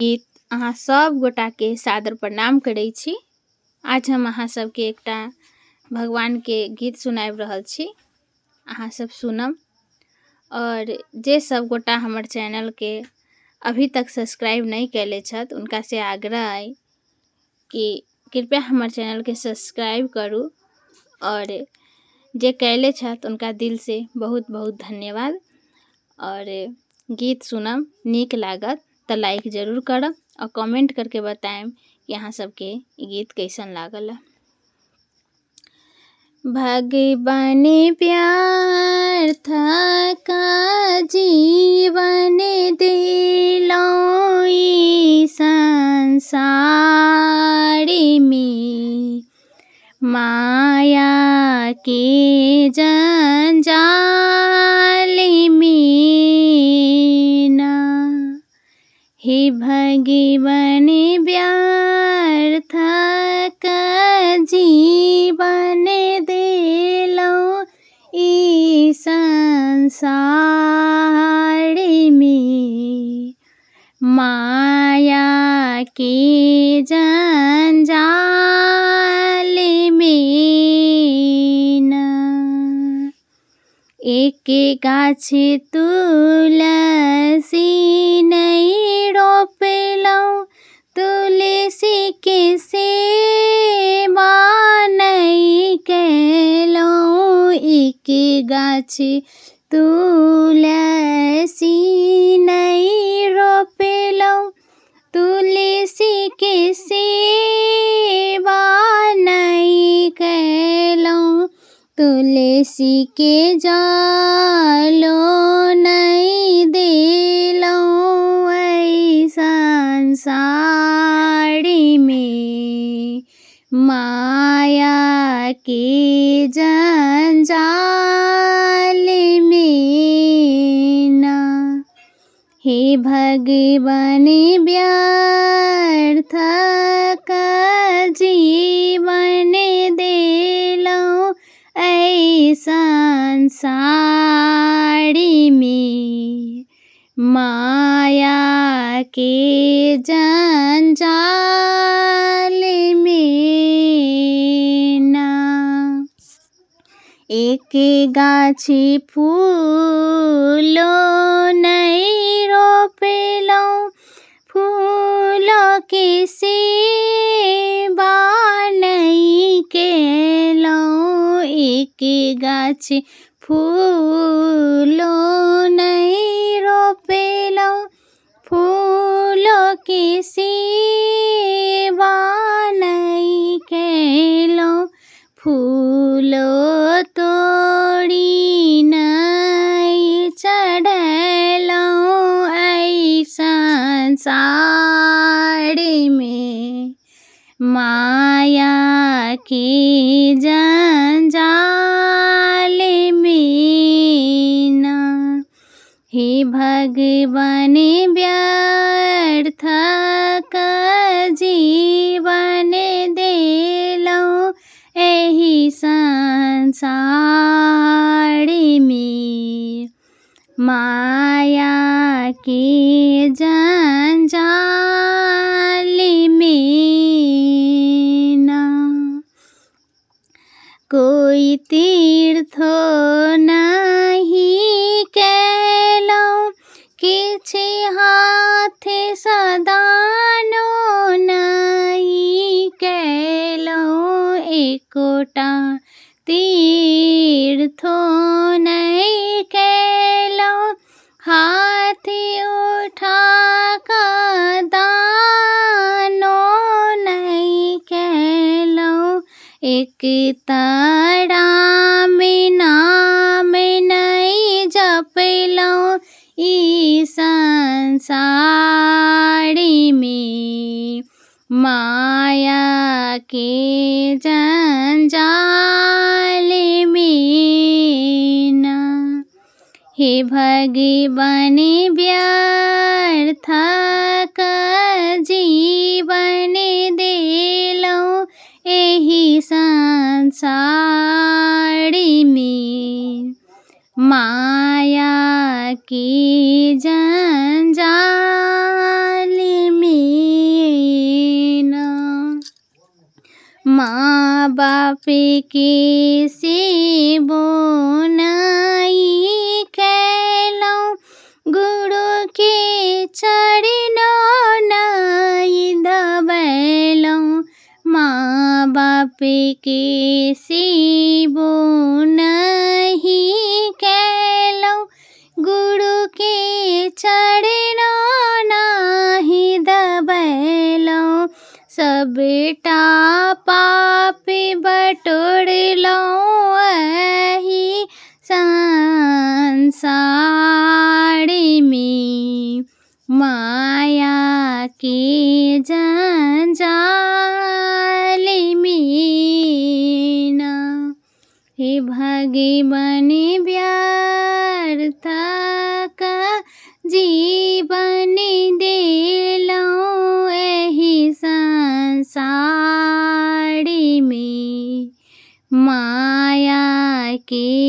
गीत अहाँ सब गोटा के सादर प्रणाम करै छी। आज हम अहाँ सबके एकटा भगवान के गीत सुनाबि रहल छी, अहाँ सब सुनब। और जे सब गोटा हमर चैनल के अभी तक सब्सक्राइब नहीं कैले छथि उनका से आग्रह है कि कृपया हमर चैनल के सब्सक्राइब करू और जे कैले छथि उनका दिल से बहुत बहुत धन्यवाद। और गीत सुनब नीक लागत तो लाइक जरूर करब और कमेंट करके बताएं कि अहाँ सबके ई गीत कैसन लागल। भगवान प्यार था का जीवन दिलों ई संसार में, माया के जंजाल में ना। हे भगवान व्यर्थ का जीवन दिलों ई संसार में, माया के जंजाल में ना। एक गाछ तुलसी नहीं रोपलौं, तुलसी के सेवा नहीं कैलौं। एक गाछ तुलसी नहीं रोपलौं, तुलसी के सेवा नहीं कैलौं। तुलसी के जालो नहीं देलौं ऐ संसार में, माया के जंजाल में ना। हे भगवान व्यर्थ का जीवन दिलों ऐ संसार में, माया के जंजाल में ना। एक गाछ फूलों नहीं रोपलौं, फूलों के सेवा नहीं कैलौं। एक गाछ फूलों नहीं रोपलौं, फूलों के सेवा नहीं कैलौं। फूलों तोड़ी नहीं चढ़लौं ऐ संसार में, माया के जंजाल में ना। हे भगवान व्यर्थ का जीवन दिलों एहि संसार में, माया के जंजाल में ना। कोई तीर्थ नहीं कैलौं, किछि हाथ सदानो नहीं कैलौं। एकोटा तीर्थो नहीं कैलौं, हाथ उठा का दानो नहीं कैलौं। एक ताराम नाम नहीं जपलौं ई संसार में, माया के जंजाल में ना। हे भगवान व्यर्थ का जीवन दिलों एहि संसार में, माया के जंजाल में। माँ बाप के सेबो नाई कैलौं, गुरु के चरणों नाई दबैलौं। माँ बाप के सेबो नहीं कैलौं, गुरु के चरणों नाही दबैलौं। सबटा पाप बटोरलौं एहि संसार में, माया के जंजाल में ना। हे भगवान व्यर्थ का जीवन देलौं एहि संसार में, माया के